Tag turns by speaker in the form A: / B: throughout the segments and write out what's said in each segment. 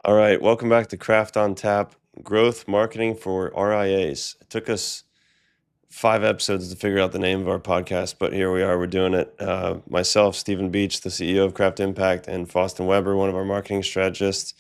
A: All right, welcome back to Craft on Tap, growth marketing for RIAs. It took us 5 episodes to figure out the name of our podcast, but here we are. We're doing it. Myself, Stephen Beach, the CEO of Craft Impact, and Faustin Weber, one of our marketing strategists.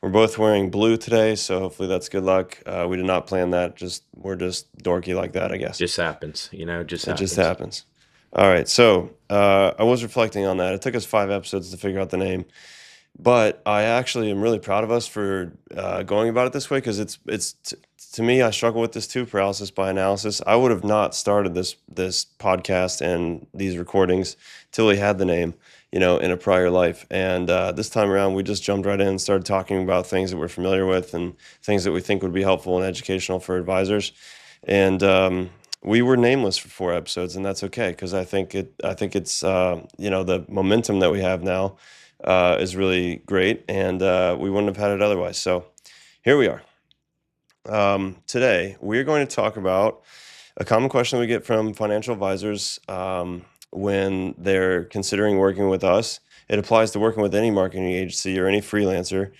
A: We're both wearing blue today, so hopefully that's good luck. We did not plan that. We're just dorky like that, I guess.
B: Just happens, just
A: It just
B: happens.
A: happens. All right, so I was reflecting on that. It took us 5 episodes to figure out the name. But I actually am really proud of us for going about it this way because to me, I struggle with this too, paralysis by analysis. I would have not started this podcast and these recordings till we had the name, in a prior life. And this time around, we just jumped right in and started talking about things that we're familiar with and things that we think would be helpful and educational for advisors. And we were nameless for 4 episodes, and that's okay because I think it's the momentum that we have now is really great, and we wouldn't have had it otherwise. So here we are. Today, we're going to talk about a common question we get from financial advisors when they're considering working with us. It applies to working with any marketing agency or any freelancer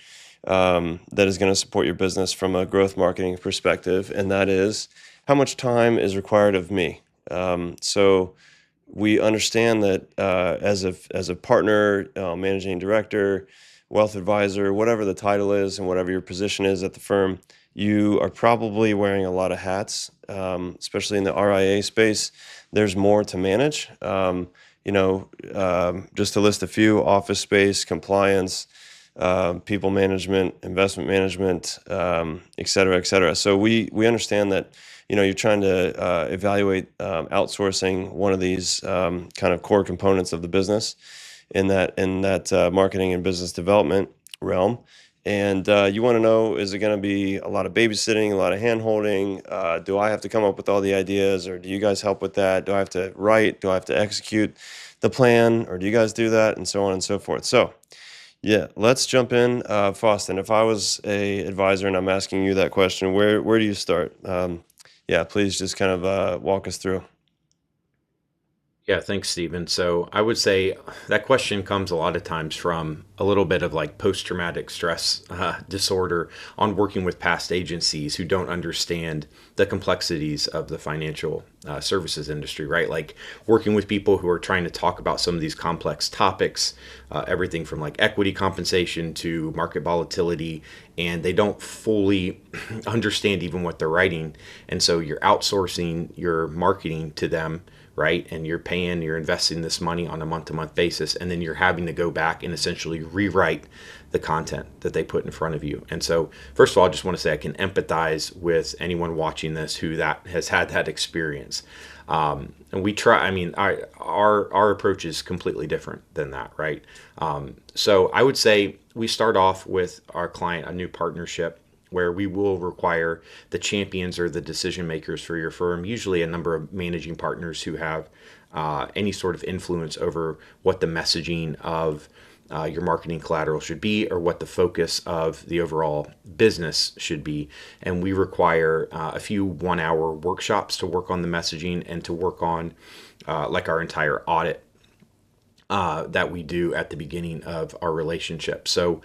A: that is going to support your business from a growth marketing perspective, and that is how much time is required of me. So we understand that as a partner, managing director, wealth advisor, whatever the title is and whatever your position is at the firm, you are probably wearing a lot of hats, especially in the RIA space. There's more to manage. Just to list a few: office space, compliance, people management, investment management, et cetera, et cetera. So we understand that you're trying to evaluate outsourcing one of these kind of core components of the business in that marketing and business development realm. And you want to know, is it going to be a lot of babysitting, a lot of hand holding? Do I have to come up with all the ideas, or do you guys help with that? Do I have to write? Do I have to execute the plan, or do you guys do that? And so on and so forth. So yeah, let's jump in. Faustin, if I was a advisor and I'm asking you that question, where do you start? Yeah, please just kind of walk us through.
B: Yeah, thanks, Stephen. So I would say that question comes a lot of times from a little bit of like post-traumatic stress disorder on working with past agencies who don't understand the complexities of the financial services industry, right? Like working with people who are trying to talk about some of these complex topics, everything from like equity compensation to market volatility, and they don't fully understand even what they're writing. And so you're outsourcing your marketing to them, right? And you're investing this money on a month to month basis. And then you're having to go back and essentially rewrite the content that they put in front of you. And so, first of all, I just want to say I can empathize with anyone watching this who that has had that experience. And we try, I mean, our approach is completely different than that, right? So I would say we start off with our client, a new partnership, where we will require the champions or the decision makers for your firm, usually a number of managing partners who have any sort of influence over what the messaging of your marketing collateral should be or what the focus of the overall business should be. And we require a few 1 hour workshops to work on the messaging and to work on like our entire audit that we do at the beginning of our relationship. So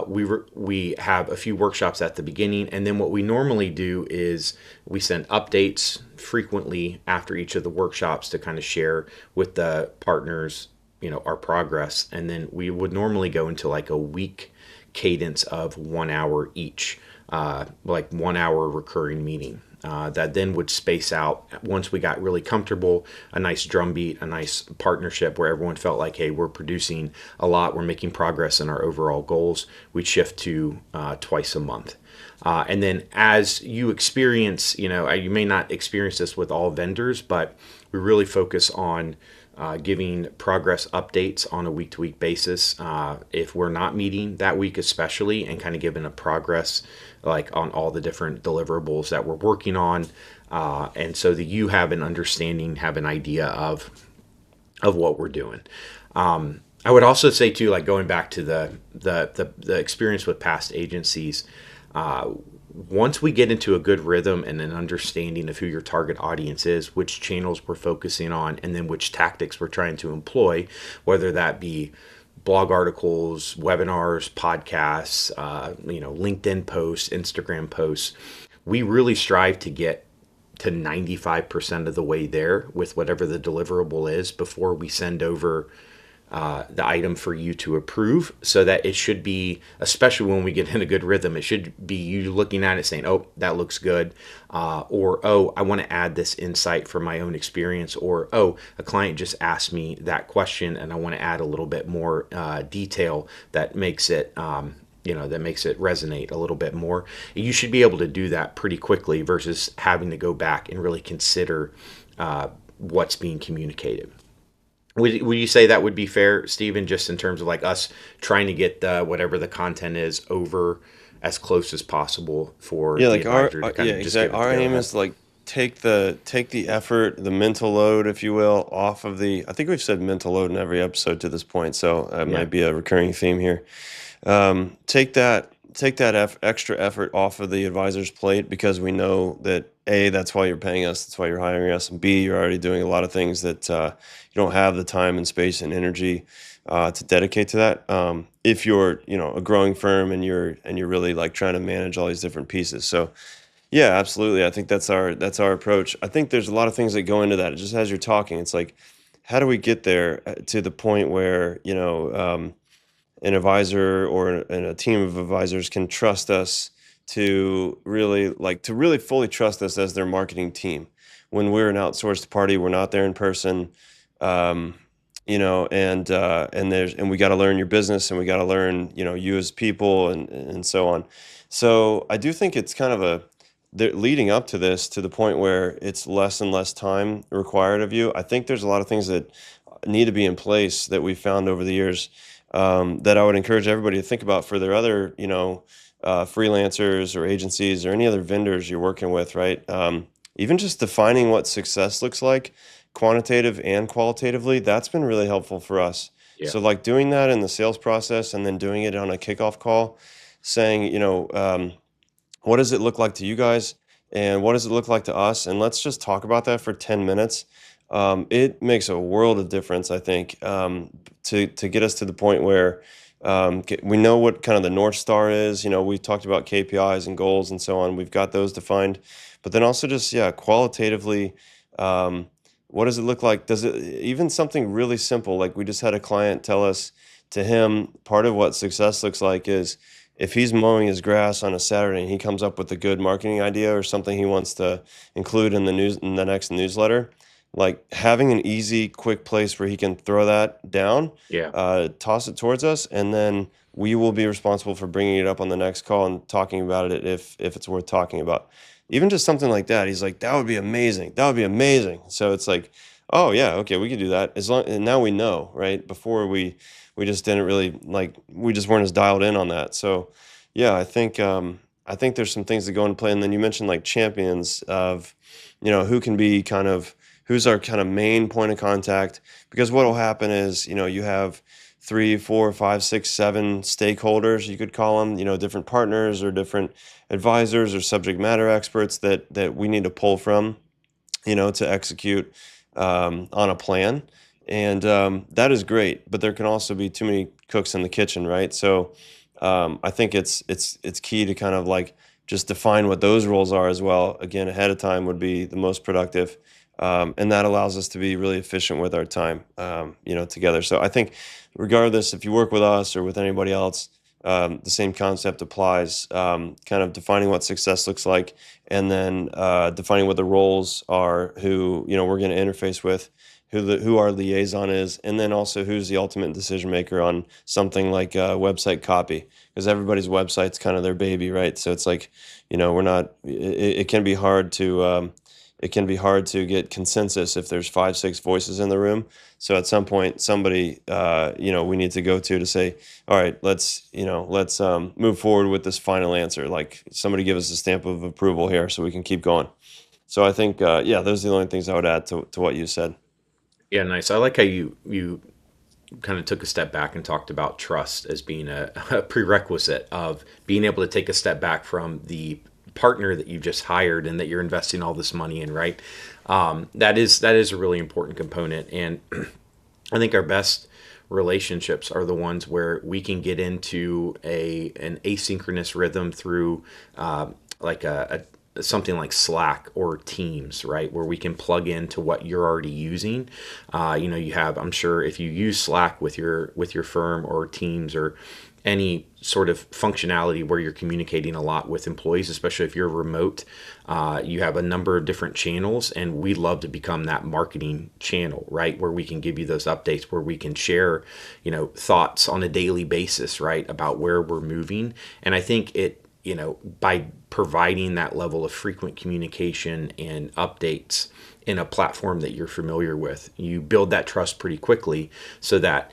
B: we have a few workshops at the beginning, and then what we normally do is we send updates frequently after each of the workshops to kind of share with the partners, our progress, and then we would normally go into like a week cadence of 1 hour each, like 1 hour recurring meeting. That then would space out once we got really comfortable, a nice drumbeat, a nice partnership where everyone felt like, hey, we're producing a lot, we're making progress in our overall goals. We'd shift to twice a month. And then as you experience, you may not experience this with all vendors, but we really focus on giving progress updates on a week-to-week basis if we're not meeting that week especially, and kind of giving a progress like on all the different deliverables that we're working on, and so that you have an understanding, have an idea of what we're doing. I would also say too, like going back to the experience with past agencies, once we get into a good rhythm and an understanding of who your target audience is, which channels we're focusing on, and then which tactics we're trying to employ, whether that be blog articles, webinars, podcasts, LinkedIn posts, Instagram posts. We really strive to get to 95% of the way there with whatever the deliverable is before we send over the item for you to approve, so that it should be, especially when we get in a good rhythm, it should be you looking at it saying, oh, that looks good, or, oh, I want to add this insight from my own experience, or, oh, a client just asked me that question and I want to add a little bit more detail that makes it that makes it resonate a little bit more. You should be able to do that pretty quickly versus having to go back and really consider what's being communicated. Would you say that would be fair, Stephen, just in terms of like us trying to get whatever the content is over as close as possible for
A: Yeah,
B: the
A: like
B: advisor to kind
A: yeah,
B: of just give
A: exactly.
B: it the
A: Our
B: go
A: aim
B: ahead?
A: is to like take the effort, the mental load, if you will, off of the. I think we've said mental load in every episode to this point, so it
B: Yeah.
A: might be a recurring theme here. Take that extra effort off of the advisor's plate, because we know that A, that's why you're paying us, that's why you're hiring us, and B, you're already doing a lot of things that you don't have the time and space and energy to dedicate to that. If you're a growing firm and you're really like trying to manage all these different pieces, so yeah, absolutely. I think that's our approach. I think there's a lot of things that go into that. Just as you're talking, it's like, how do we get there to the point where an advisor and a team of advisors can trust us to really fully trust us as their marketing team. When we're an outsourced party, we're not there in person. Um, and we got to learn your business, and we got to learn you as people, and so on. So I do think it's kind of leading up to this, to the point where it's less and less time required of you. I think there's a lot of things that need to be in place that we've found over the years, that I would encourage everybody to think about for their other, freelancers or agencies or any other vendors you're working with, right? Even just defining what success looks like, quantitative and qualitatively, that's been really helpful for us.
B: Yeah.
A: So, like doing that in the sales process and then doing it on a kickoff call, saying, what does it look like to you guys, and what does it look like to us, and let's just talk about that for 10 minutes. It makes a world of difference, I think, to get us to the point where we know what kind of the North Star is. We've talked about KPIs and goals and so on. We've got those defined. But then also just, yeah, qualitatively, um, what does it look like? Does it even something really simple? Like, we just had a client tell us, to him, part of what success looks like is if he's mowing his grass on a Saturday and he comes up with a good marketing idea or something he wants to include in the next newsletter, like having an easy, quick place where he can throw that down,
B: Yeah.
A: toss it towards us, and then we will be responsible for bringing it up on the next call and talking about it if it's worth talking about. Even just something like that, he's like, that would be amazing. That would be amazing. So it's like, oh yeah, okay, we could do that. And now we know, right? Before we just didn't really like, we just weren't as dialed in on that. So yeah, I think there's some things that go into play. And then you mentioned like champions of, who can be kind of who's our kind of main point of contact, because what will happen is, you have 3, 4, 5, 6, 7 stakeholders, you could call them, different partners or different advisors or subject matter experts that we need to pull from, to execute on a plan. And that is great, but there can also be too many cooks in the kitchen, right? So I think it's key to kind of like just define what those roles are as well. Again, ahead of time would be the most productive, and that allows us to be really efficient with our time, together. So I think, regardless if you work with us or with anybody else, the same concept applies. Kind of defining what success looks like, and then defining what the roles are, who we're going to interface with, who our liaison is, and then also who's the ultimate decision maker on something like website copy, because everybody's website's kind of their baby, right? So it's like, we're not. It can be hard to. It can be hard to get consensus if there's 5, 6 voices in the room. So at some point, somebody, we need to go to say, all right, let's move forward with this final answer. Like, somebody give us a stamp of approval here so we can keep going. So I think, yeah, those are the only things I would add to what you said.
B: Yeah, nice. I like how you kind of took a step back and talked about trust as being a prerequisite of being able to take a step back from the partner that you just hired and that you're investing all this money in, right? That is a really important component, and I think our best relationships are the ones where we can get into an asynchronous rhythm through like something like Slack or Teams, right? Where we can plug into what you're already using. You have, I'm sure, if you use Slack with your firm, or Teams, or any sort of functionality where you're communicating a lot with employees, especially if you're remote, you have a number of different channels, and we love to become that marketing channel, right? Where we can give you those updates, where we can share, thoughts on a daily basis, right? About where we're moving. And I think by providing that level of frequent communication and updates in a platform that you're familiar with, you build that trust pretty quickly, so that,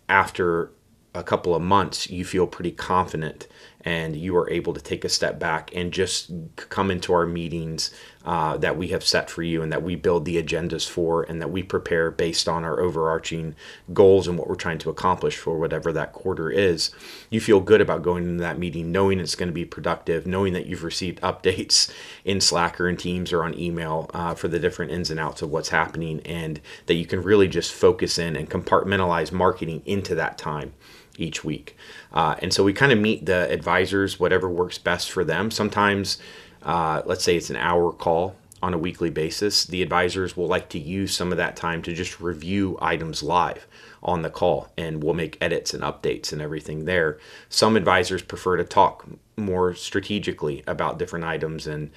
B: after a couple of months, you feel pretty confident, and you are able to take a step back and just come into our meetings that we have set for you, and that we build the agendas for, and that we prepare based on our overarching goals and what we're trying to accomplish for whatever that quarter is. You feel good about going into that meeting, knowing it's going to be productive, knowing that you've received updates in Slack or in Teams or on email for the different ins and outs of what's happening, and that you can really just focus in and compartmentalize marketing into that time each week. And so we kind of meet the advisors, whatever works best for them. Sometimes, let's say it's an hour call on a weekly basis, the advisors will like to use some of that time to just review items live on the call, and we'll make edits and updates and everything there. Some advisors prefer to talk more strategically about different items and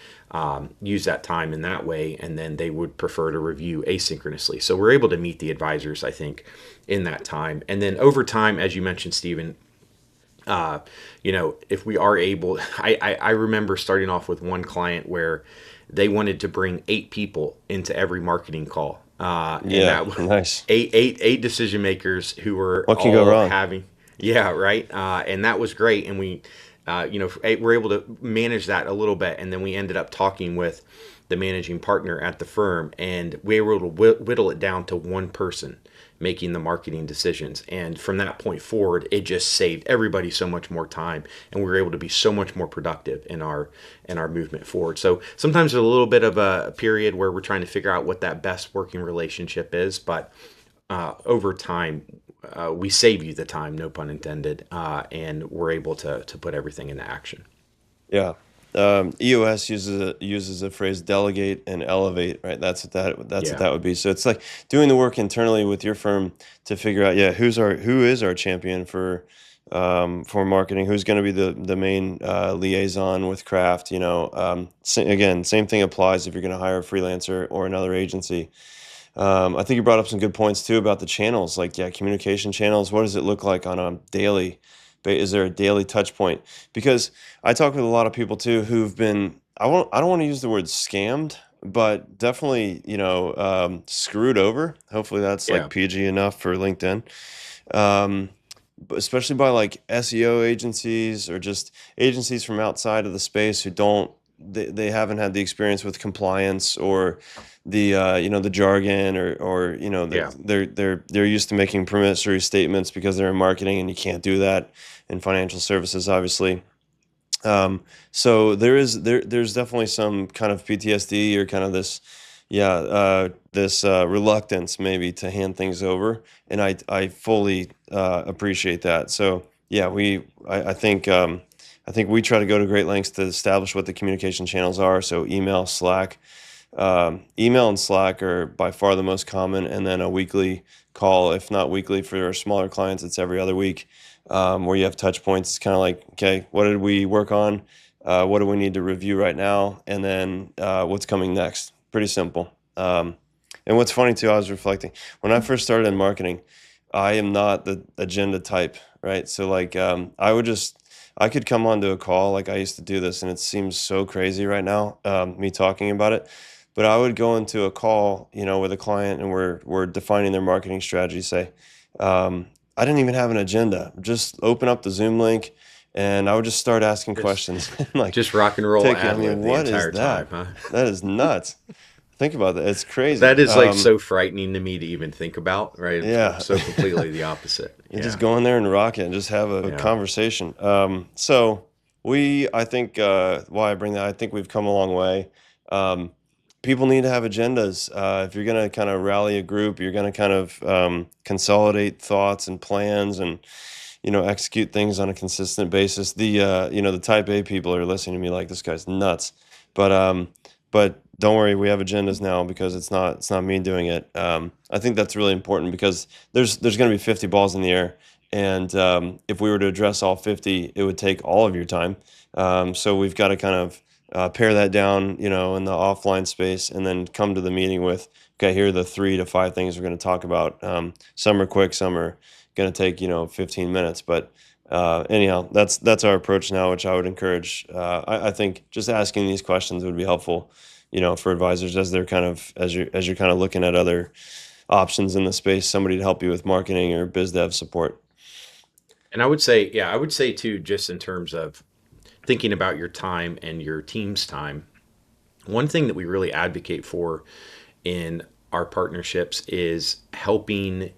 B: use that time in that way, and then they would prefer to review asynchronously. So we're able to meet the advisors, I think, in that time. And then over time, as you mentioned, Stephen, if we are able, I remember starting off with one client where they wanted to bring 8 people into every marketing call. And that
A: nice.
B: Eight decision makers who were
A: What can go wrong?
B: yeah, right. And that was great. And we, were able to manage that a little bit. And then we ended up talking with the managing partner at the firm, and we were able to whittle it down to one person making the marketing decisions. And from that point forward, it just saved everybody so much more time, and we were able to be so much more productive in our movement forward. So sometimes there's a little bit of a period where we're trying to figure out what that best working relationship is, but over time, we save you the time, no pun intended, and we're able to put everything into action.
A: Yeah. EOS uses a phrase delegate and elevate, right? That's what that would be. So it's like doing the work internally with your firm to figure out, who is our champion for marketing, who's going to be the main liaison with craft. Again, same thing applies if you're going to hire a freelancer or another agency. I think you brought up some good points too about the channels, like communication channels. What does it look like on a daily? Is there a daily touch point? Because I talk with a lot of people too who've been, I don't want to use the word scammed, but definitely, screwed over. Hopefully that's
B: Yeah.
A: like PG enough for LinkedIn. But especially by like SEO agencies or just agencies from outside of the space who they haven't had the experience with compliance or the jargon or
B: Yeah.
A: they're used to making promissory statements because they're in marketing, and you can't do that in financial services, obviously. So there's definitely some kind of PTSD or kind of this reluctance maybe to hand things over, and I fully appreciate that. So yeah, I think we try to go to great lengths to establish what the communication channels are. So email, Slack. Email and Slack are by far the most common, and then a weekly call. If not weekly for our smaller clients, it's every other week, where you have touch points. It's kind of like, okay, what did we work on? What do we need to review right now? And then what's coming next? Pretty simple. And what's funny too, I was reflecting, when I first started in marketing, I am not the agenda type, right? So like I could come onto a call, like I used to do this, and it seems so crazy right now, me talking about it. But I would go into a call, with a client, and we're defining their marketing strategy. Say, I didn't even have an agenda. Just open up the Zoom link, and I would just start asking
B: Just
A: questions. Like,
B: just rock and roll ad lib the
A: what is
B: entire time,
A: that?
B: huh?
A: That is nuts. Think about that. It's crazy.
B: That is like so frightening to me to even think about, right?
A: Yeah.
B: So completely the opposite.
A: You
B: Yeah.
A: just go in there and rock it and just have a
B: Yeah.
A: conversation. I think, why I bring that, I think we've come a long way. Um, people need to have agendas. If you're going to kind of rally a group, you're going to kind of consolidate thoughts and plans and execute things on a consistent basis. The type A people are listening to me like this guy's nuts, but but don't worry, we have agendas now because it's not me doing it. I think that's really important because there's going to be 50 balls in the air, and if we were to address all 50, it would take all of your time. So we've got to kind of pare that down, in the offline space, and then come to the meeting with, okay, here are the 3 to 5 things we're going to talk about. Some are quick, some are going to take 15 minutes, but anyhow, that's our approach now, which I would encourage. I think just asking these questions would be helpful, for advisors as they're kind of as you're kind of looking at other options in the space, somebody to help you with marketing or biz dev support.
B: And I would say, yeah, I would say too, just in terms of thinking about your time and your team's time, one thing that we really advocate for in our partnerships is helping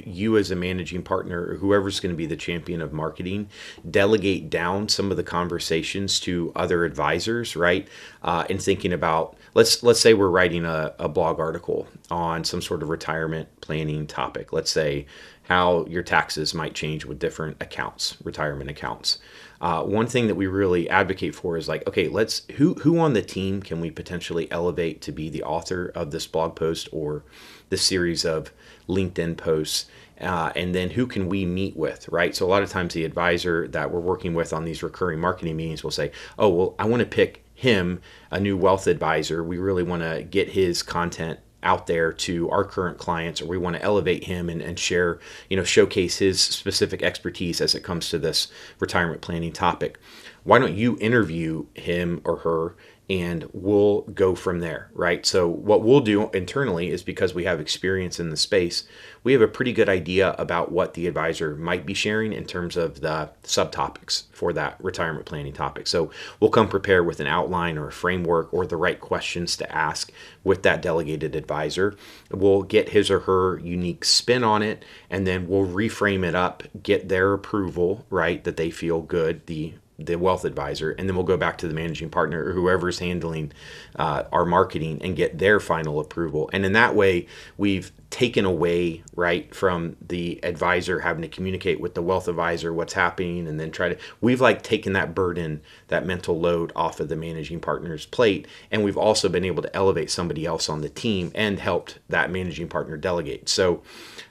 B: you as a managing partner or whoever's going to be the champion of marketing delegate down some of the conversations to other advisors, right? And thinking about, let's say we're writing a blog article on some sort of retirement planning topic. Let's say how your taxes might change with different accounts, retirement accounts. One thing that we really advocate for is like, okay, who on the team can we potentially elevate to be the author of this blog post or this series of LinkedIn posts, and then who can we meet with, right? So a lot of times the advisor that we're working with on these recurring marketing meetings will say, oh, well, I want to pick him, a new wealth advisor. We really want to get his content out there to our current clients, or we want to elevate him and share, showcase his specific expertise as it comes to this retirement planning topic. Why don't you interview him or her and we'll go from there, right? So what we'll do internally is, because we have experience in the space, we have a pretty good idea about what the advisor might be sharing in terms of the subtopics for that retirement planning topic. So we'll come prepared with an outline or a framework or the right questions to ask with that delegated advisor. We'll get his or her unique spin on it, and then we'll reframe it up, get their approval, right, that they feel good, the wealth advisor, and then we'll go back to the managing partner or whoever's handling our marketing and get their final approval. And in that way, we've taken away, right, from the advisor having to communicate with the wealth advisor what's happening and then we've like taken that burden, that mental load off of the managing partner's plate. And we've also been able to elevate somebody else on the team and helped that managing partner delegate. So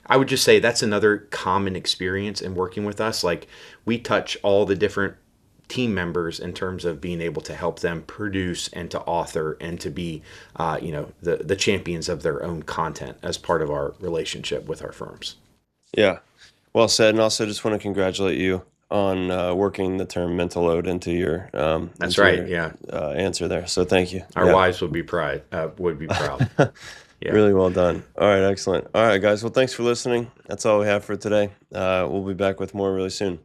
B: I would just say that's another common experience in working with us. Like, we touch all the different team members in terms of being able to help them produce and to author and to be, the champions of their own content as part of our relationship with our firms.
A: Yeah, well said. And also just want to congratulate you on working the term mental load into your
B: That's
A: into
B: right.
A: your
B: Yeah,
A: answer there. So thank you.
B: our
A: Yeah.
B: wives would be proud. Yeah.
A: Really well done. All right, excellent. All right, guys. Well, thanks for listening. That's all we have for today. We'll be back with more really soon.